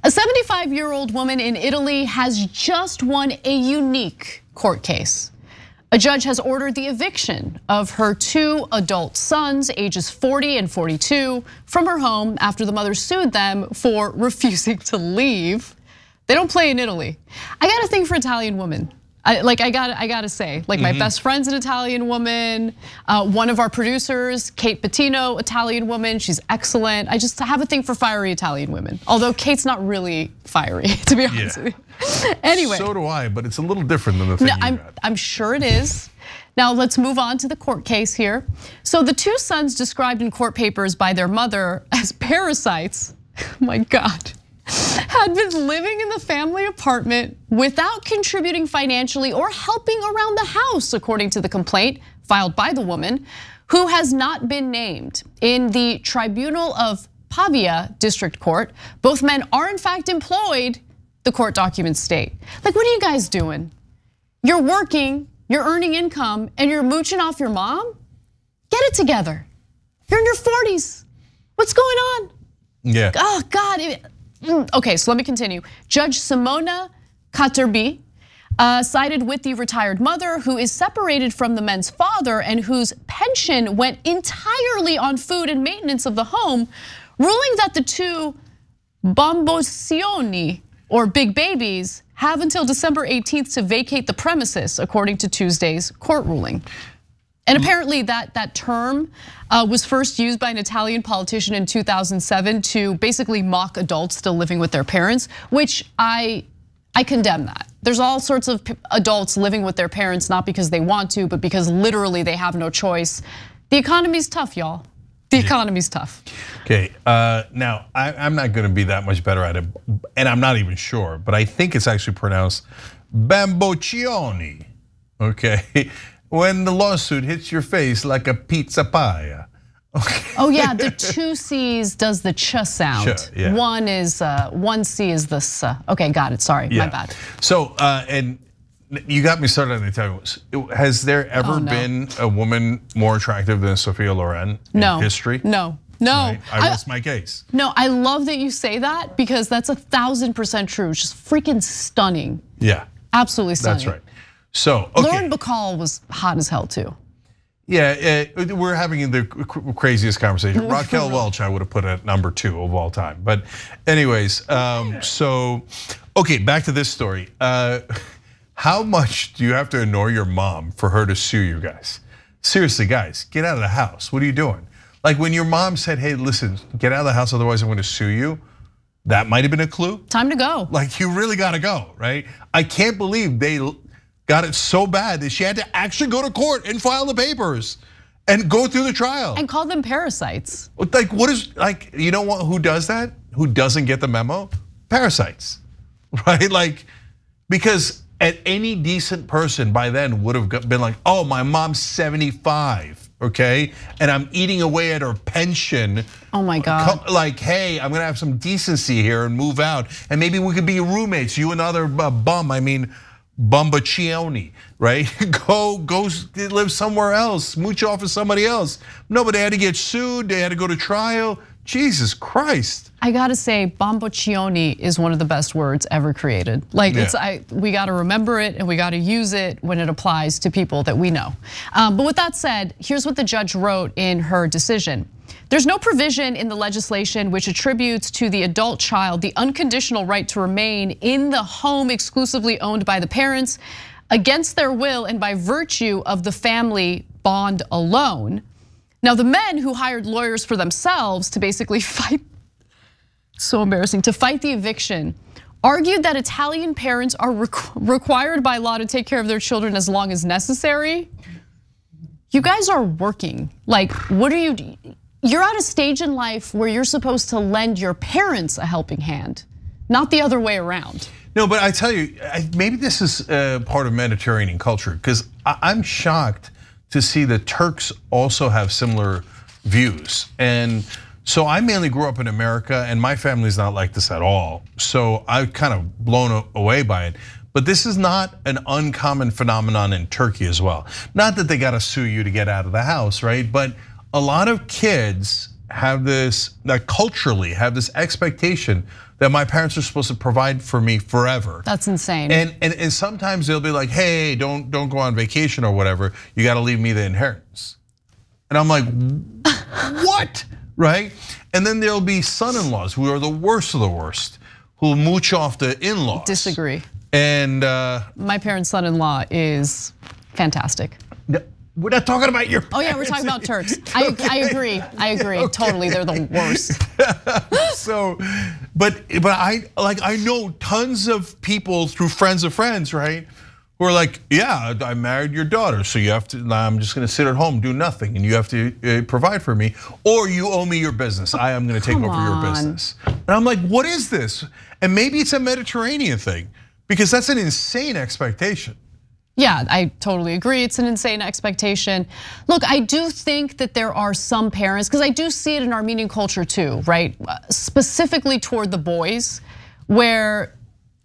A 75-year-old woman in Italy has just won a unique court case. A judge has ordered the eviction of her 2 adult sons, ages 40 and 42, from her home after the mother sued them for refusing to leave. They don't play in Italy. I got a thing for Italian women. I gotta say, like my best friend's an Italian woman. One of our producers, Kate Bettino, Italian woman. She's excellent. I just have a thing for fiery Italian women. Although Kate's not really fiery, to be honest with you. Anyway. So do I, but it's a little different than the thing you got. I'm sure it is. Now let's move on to the court case here. So the 2 sons described in court papers by their mother as parasites, oh my God, had been living in the family apartment without contributing financially or helping around the house, according to the complaint filed by the woman, who has not been named. In the Tribunal of Pavia District Court, both men are in fact employed, the court documents state. Like, what are you guys doing? You're working, you're earning income, and you're mooching off your mom? Get it together. You're in your 40s. What's going on? Yeah. Oh God. Okay, so let me continue. Judge Simona Katerbi sided with the retired mother, who is separated from the men's father and whose pension went entirely on food and maintenance of the home, ruling that the 2 Bamboccioni, or big babies, have until December 18th to vacate the premises, according to Tuesday's court ruling. And apparently that term was first used by an Italian politician in 2007 to basically mock adults still living with their parents, which I condemn that. There's all sorts of adults living with their parents, not because they want to, but because literally they have no choice. The economy's tough, y'all. The economy's tough. Okay, now I'm not gonna be that much better at it, and I'm not even sure, but I think it's actually pronounced Bamboccioni, okay? When the lawsuit hits your face like a pizza pie. Okay. Oh yeah, the 2 C's does the ch sound. Ch, yeah. One C is the s. Okay, got it, sorry, my bad. So, and you got me started on the Italian. Has there ever been a woman more attractive than Sophia Loren in history? No. Right? I rest my case. No, I love that you say that because that's 1000% true. It's just freaking stunning. Yeah. Absolutely stunning. That's right. So, okay. Lauren Bacall was hot as hell too. Yeah, we're having the craziest conversation. Raquel Welch, I would have put at number 2 of all time. But anyways, so, okay, back to this story. How much do you have to annoy your mom for her to sue you guys? Seriously, guys, get out of the house. What are you doing? Like when your mom said, hey, listen, get out of the house, otherwise I'm gonna sue you. That might have been a clue. Time to go. Like you really gotta go, right? I can't believe they got it so bad that she had to actually go to court and file the papers and go through the trial. And call them parasites. Like what is, like, you know what, who does that? Who doesn't get the memo? Parasites, right? Like, because at any decent person by then would have been like, oh, my mom's 75, okay? And I'm eating away at her pension. Oh my God. Like, hey, I'm gonna have some decency here and move out. And maybe we could be roommates, you and other bum, I mean, Bamboccioni, right? Go live somewhere else, mooch off of somebody else. No, but they had to get sued, they had to go to trial. Jesus Christ. I gotta say, Bamboccioni is one of the best words ever created. Like we gotta remember it and we gotta use it when it applies to people that we know. But with that said, here's what the judge wrote in her decision. There's no provision in the legislation which attributes to the adult child the unconditional right to remain in the home exclusively owned by the parents against their will and by virtue of the family bond alone. Now, the men who hired lawyers for themselves to basically fight, so embarrassing, to fight the eviction, argued that Italian parents are required by law to take care of their children as long as necessary. You guys are working. Like, what are you? You're at a stage in life where you're supposed to lend your parents a helping hand, not the other way around. No, but I tell you, maybe this is part of Mediterranean culture, because I'm shocked to see the Turks also have similar views. And so I mainly grew up in America and my family's not like this at all. So I'm kind of blown away by it. But this is not an uncommon phenomenon in Turkey as well. Not that they gotta sue you to get out of the house, right? But a lot of kids have this, that culturally have this expectation that my parents are supposed to provide for me forever. That's insane. And sometimes they'll be like, hey, don't go on vacation or whatever. You got to leave me the inheritance. And I'm like, what, right? And then there'll be son-in-laws who are the worst of the worst, who mooch off the in-laws. Disagree. And my parents' son-in-law is fantastic. We're not talking about your parents. Oh yeah, we're talking about Turks. I agree. Okay. Totally, they're the worst. So, but I know tons of people through friends of friends, right? Who are like, yeah, I married your daughter, so you have to. I'm just going to sit at home, do nothing, and you have to provide for me, or you owe me your business. I am going to take over your business. And I'm like, what is this? And maybe it's a Mediterranean thing, because that's an insane expectation. Yeah, I totally agree. It's an insane expectation. Look, I do think that there are some parents, because I do see it in Armenian culture too, right? Specifically toward the boys, where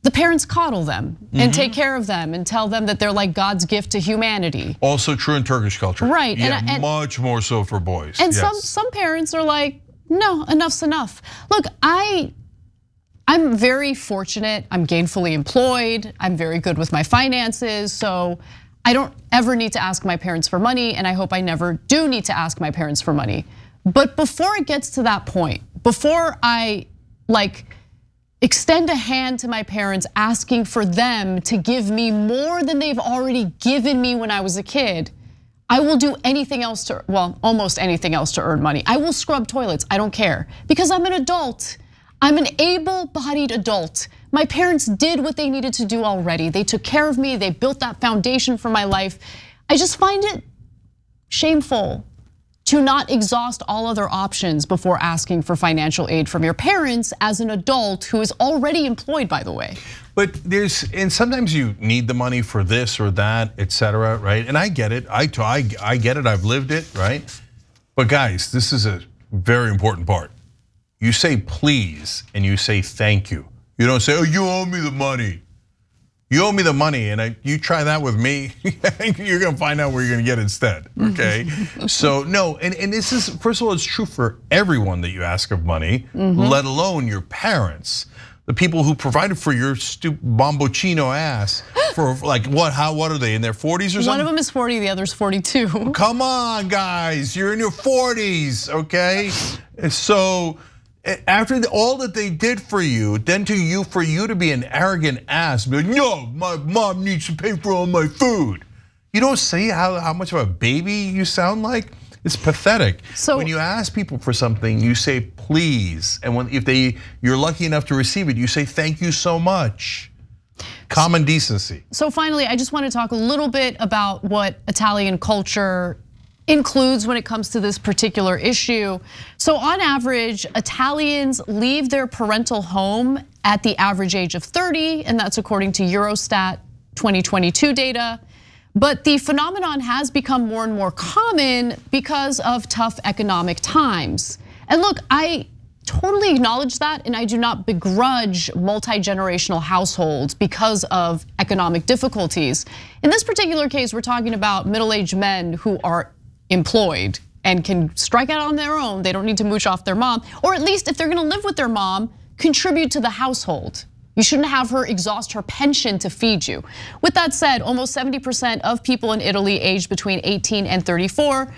the parents coddle them and take care of them and tell them that they're like God's gift to humanity. Also true in Turkish culture. Right. Yeah, and much more so for boys. And yes. some parents are like, no, enough's enough. Look, I'm very fortunate. I'm gainfully employed. I'm very good with my finances. So I don't ever need to ask my parents for money, and I hope I never do need to ask my parents for money. But before it gets to that point, before I extend a hand to my parents asking for them to give me more than they've already given me when I was a kid, I will do anything else to, well, almost anything else to earn money. I will scrub toilets, I don't care, because I'm an adult. I'm an able-bodied adult. My parents did what they needed to do already. They took care of me, they built that foundation for my life. I just find it shameful to not exhaust all other options before asking for financial aid from your parents as an adult who is already employed, by the way. But and sometimes you need the money for this or that, etc., right? And I get it, I get it, I've lived it, right? But guys, this is a very important part. You say please and you say thank you. You don't say, oh, you owe me the money. You owe me the money, and you try that with me, you're gonna find out where you're gonna get instead, okay? So no, and this is, first of all, it's true for everyone that you ask of money, let alone your parents. The people who provided for your stupid Bamboccioni ass for like what are they, in their 40s or something? One of them is 40, the other's 42. Come on, guys, you're in your 40s, okay? And so, after all that they did for you, then for you to be an arrogant ass, be like, no, my mom needs to pay for all my food. You don't see how much of a baby you sound like? It's pathetic. So when you ask people for something, you say please, and if you're lucky enough to receive it, you say thank you so much. Common decency. So finally, I just want to talk a little bit about what Italian culture includes when it comes to this particular issue. So on average, Italians leave their parental home at the average age of 30, and that's according to Eurostat 2022 data. But the phenomenon has become more and more common because of tough economic times. And look, I totally acknowledge that, and I do not begrudge multi-generational households because of economic difficulties. In this particular case, we're talking about middle-aged men who are employed and can strike out on their own. They don't need to mooch off their mom, or at least if they're gonna live with their mom, contribute to the household. You shouldn't have her exhaust her pension to feed you. With that said, almost 70% of people in Italy aged between 18 and 34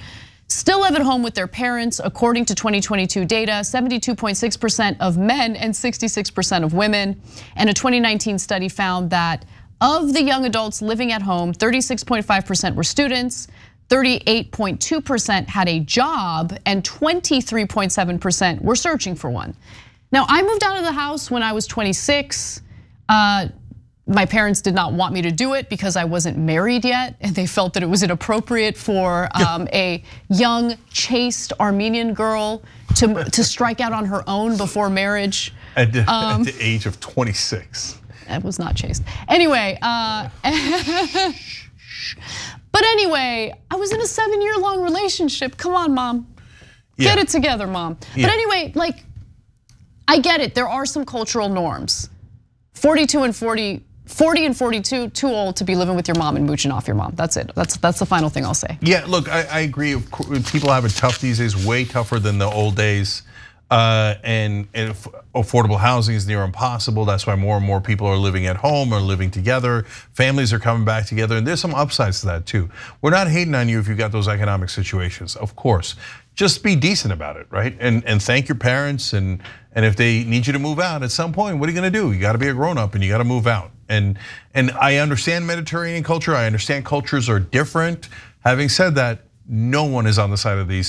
still live at home with their parents, according to 2022 data, 72.6% of men and 66% of women. And a 2019 study found that of the young adults living at home, 36.5% were students, 38.2% had a job, and 23.7% were searching for one. Now, I moved out of the house when I was 26. My parents did not want me to do it because I wasn't married yet, and they felt that it was inappropriate for a young, chaste Armenian girl to strike out on her own before marriage. At the age of 26. That was not chaste. Anyway, but anyway, I was in a 7-year-long relationship. Come on, mom. Get it together, mom. But anyway, like, I get it, there are some cultural norms. 40 and 42, too old to be living with your mom and mooching off your mom. That's it, that's the final thing I'll say. Yeah, look, I agree. People have it tough these days, way tougher than the old days. and affordable housing is near impossible. That's why more and more people are living at home or living together. Families are coming back together, and there's some upsides to that too. We're not hating on you if you've got those economic situations, of course. Just be decent about it, right? And thank your parents, and if they need you to move out at some point, what are you gonna do? You gotta be a grown up and you gotta move out. And I understand Mediterranean culture, I understand cultures are different. Having said that, no one is on the side of the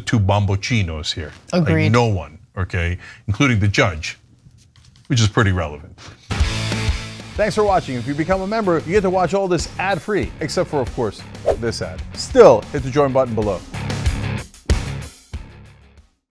two Bamboccinos here. Agreed. Like no one, okay, including the judge, which is pretty relevant. Thanks for watching. If you become a member, you get to watch all this ad-free, except for, of course, this ad. Still, hit the join button below.